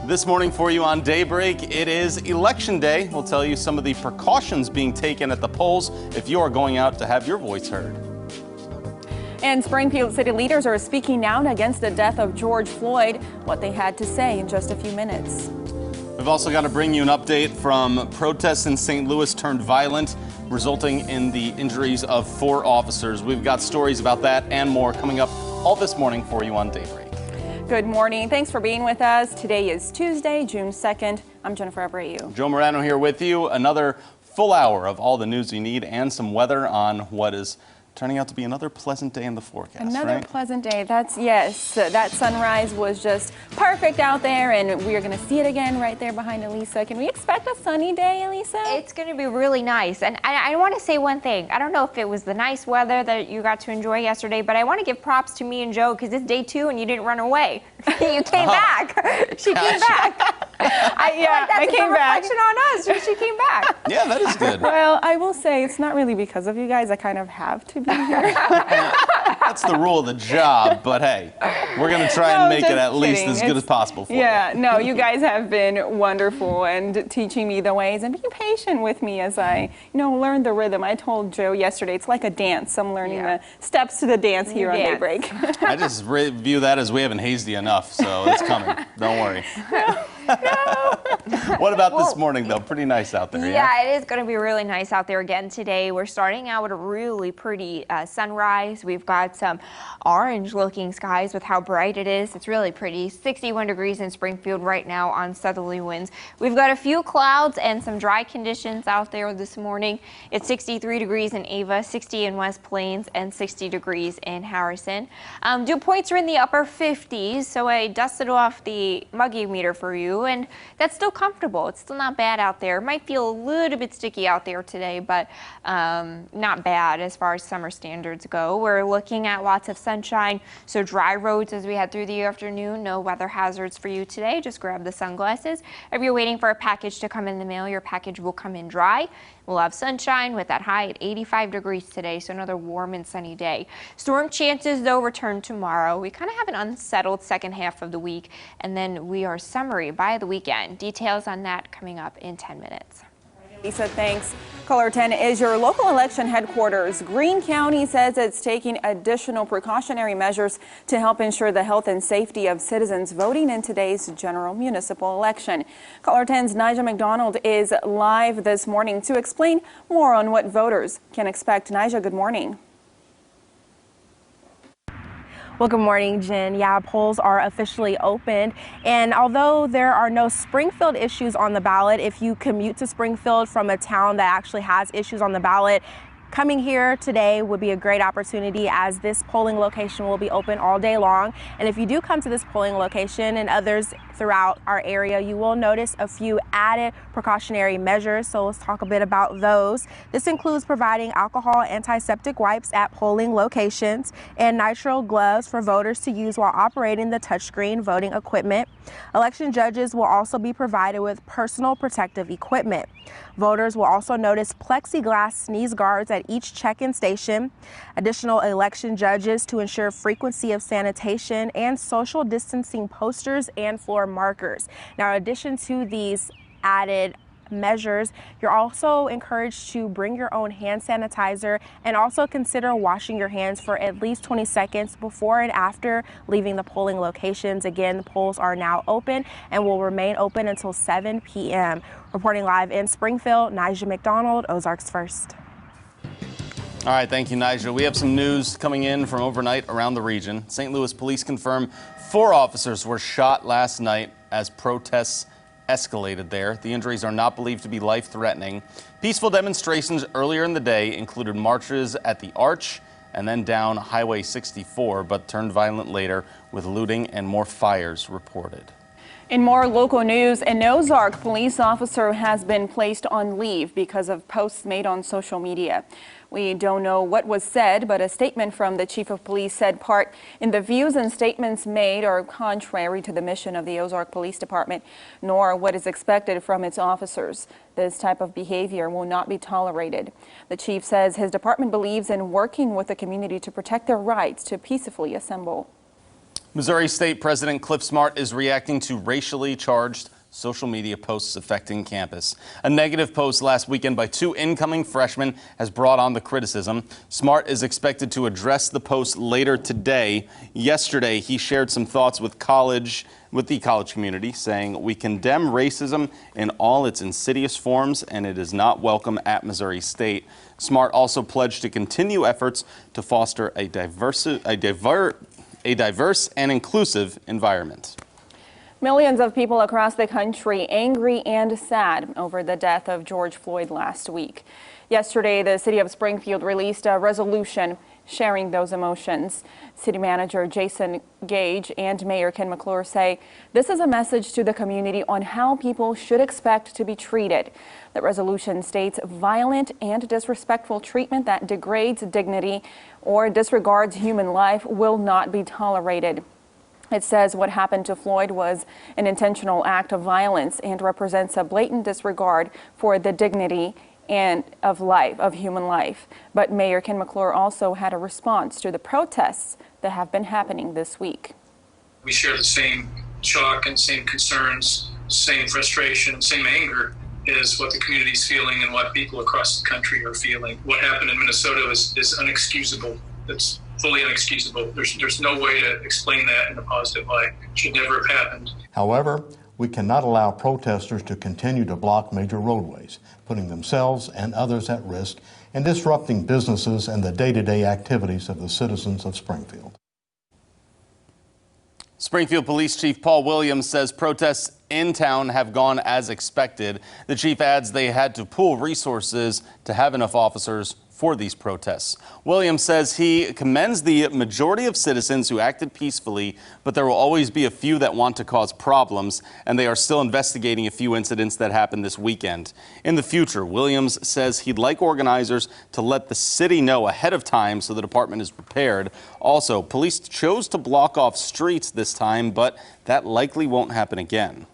This morning for you on Daybreak, it is Election Day. We'll tell you some of the precautions being taken at the polls if you are going out to have your voice heard. And Springfield city leaders are speaking out against the death of George Floyd, what they had to say in just a few minutes. We've also got to bring you an update from protests in St. Louis turned violent, resulting in the injuries of 4 officers. We've got stories about that and more coming up all this morning for you on Daybreak. Good morning. Thanks for being with us. Today is Tuesday, June 2nd. I'm Jennifer Abreu. Joe Morano here with you. Another full hour of all the news you need and some weather on what is turning out to be another pleasant day in the forecast. Another right? pleasant day. Yes. That sunrise was just perfect out there, and we are going to see it again right there behind Elisa. Can we expect a sunny day, Elisa? It's going to be really nice. And I want to say one thing. I don't know if it was the nice weather that you got to enjoy yesterday, but I want to give props to me and Joe because it's day 2 and you didn't run away. You came back. She came back. I came back. Reflection on us. She came back. Yeah, that is good. Well, I will say it's not really because of you guys. I kind of have to be here. That's the rule of the job, but hey, we're going to try and make it at least as good as possible for you. Yeah, no, you guys have been wonderful and teaching me the ways and being patient with me as I, learn the rhythm. I told Joe yesterday, it's like a dance. I'm learning the steps to the dance here on Daybreak. I just view that as we haven't hazed you enough, so it's coming. Don't worry. No. What about this morning, though? Pretty nice out there, yeah? It is going to be really nice out there again today. We're starting out with a really pretty sunrise. We've got some orange-looking skies with how bright it is. It's really pretty. 61 degrees in Springfield right now on southerly winds. We've got a few clouds and some dry conditions out there this morning. It's 63 degrees in Ava, 60 in West Plains, and 60 degrees in Harrison. Dew points are in the upper 50s, so I dusted off the muggy meter for you, and that's still comfortable. It's still not bad out there. It might feel a little bit sticky out there today, but not bad as far as summer standards go. We're looking at lots of sunshine, so dry roads as we head through the afternoon. No weather hazards for you today. Just grab the sunglasses. If you're waiting for a package to come in the mail, your package will come in dry. We'll have sunshine with that high at 85 degrees today, so another warm and sunny day. Storm chances, though, return tomorrow. We kind of have an unsettled second half of the week, and then we are summery by the weekend. Details on that coming up in 10 minutes. Lisa, thanks. Caller 10 is your local election headquarters. Greene County says it's taking additional precautionary measures to help ensure the health and safety of citizens voting in today's general municipal election. Caller 10's Nigel McDonald is live this morning to explain more on what voters can expect. Nigel, good morning. Well, good morning, Jen. Yeah, polls are officially opened, and although there are no Springfield issues on the ballot, if you commute to Springfield from a town that actually has issues on the ballot, coming here today would be a great opportunity as this polling location will be open all day long. And if you do come to this polling location and others throughout our area, you will notice a few added precautionary measures. So let's talk a bit about those. This includes providing alcohol antiseptic wipes at polling locations and nitrile gloves for voters to use while operating the touchscreen voting equipment. Election judges will also be provided with personal protective equipment. Voters will also notice plexiglass sneeze guards at each check-in station, additional election judges to ensure frequency of sanitation, and social distancing posters and floor markers. Now, in addition to these added measures, you're also encouraged to bring your own hand sanitizer and also consider washing your hands for at least 20 seconds before and after leaving the polling locations. Again, the polls are now open and will remain open until 7 p.m. Reporting live in Springfield, Nigel McDonald, Ozarks First. All right, thank you, Nigel. We have some news coming in from overnight around the region. St. Louis police confirm 4 officers were shot last night as protests escalated there. The injuries are not believed to be life-threatening. Peaceful demonstrations earlier in the day included marches at the Arch and then down Highway 64, but turned violent later with looting and more fires reported. In more local news, an Ozark police officer has been placed on leave because of posts made on social media. We don't know what was said, but a statement from the chief of police said part in the views and statements made are contrary to the mission of the Ozark Police Department, nor what is expected from its officers. This type of behavior will not be tolerated. The chief says his department believes in working with the community to protect their rights to peacefully assemble. Missouri State President Cliff Smart is reacting to racially charged social media posts affecting campus. A negative post last weekend by 2 incoming freshmen has brought on the criticism. Smart is expected to address the post later today. Yesterday, he shared some thoughts with the college community, saying, "We condemn racism in all its insidious forms, and it is not welcome at Missouri State." Smart also pledged to continue efforts to foster a diverse and inclusive environment. Millions of people across the country angry and sad over the death of George Floyd last week. Yesterday, the city of Springfield released a resolution sharing those emotions. City Manager Jason Gage and Mayor Ken McClure say this is a message to the community on how people should expect to be treated. The resolution states violent and disrespectful treatment that degrades dignity or disregards human life will not be tolerated. It says what happened to Floyd was an intentional act of violence and represents a blatant disregard for the dignity and of human life. But Mayor Ken McClure also had a response to the protests that have been happening this week. We share the same shock and same concerns, same frustration, same anger is what the community is feeling and what people across the country are feeling. What happened in Minnesota is unexcusable. It's fully inexcusable. There's no way to explain that in a positive light. It should never have happened. However, we cannot allow protesters to continue to block major roadways, putting themselves and others at risk and disrupting businesses and the day-to-day activities of the citizens of Springfield. Springfield Police Chief Paul Williams says protests in town have gone as expected. The chief adds they had to pool resources to have enough officers for these protests. Williams says he commends the majority of citizens who acted peacefully, but there will always be a few that want to cause problems, and they are still investigating a few incidents that happened this weekend. In the future, Williams says he'd like organizers to let the city know ahead of time so the department is prepared. Also, police chose to block off streets this time, but that likely won't happen again.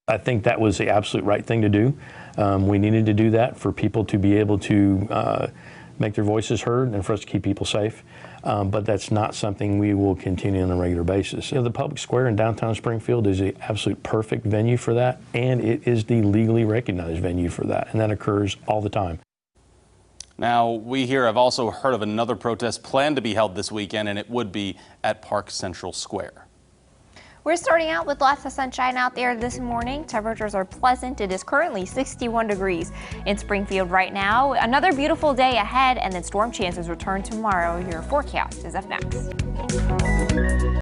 I think that was the absolute right thing to do. We needed to do that for people to be able to make their voices heard and for us to keep people safe. But that's not something we will continue on a regular basis. The public square in downtown Springfield is the absolute perfect venue for that, and it is the legally recognized venue for that, and that occurs all the time. Now, we here have also heard of another protest planned to be held this weekend, and it would be at Park Central Square. We're starting out with lots of sunshine out there this morning. Temperatures are pleasant. It is currently 61 degrees in Springfield right now. Another beautiful day ahead, and then storm chances return tomorrow. Your forecast is up next.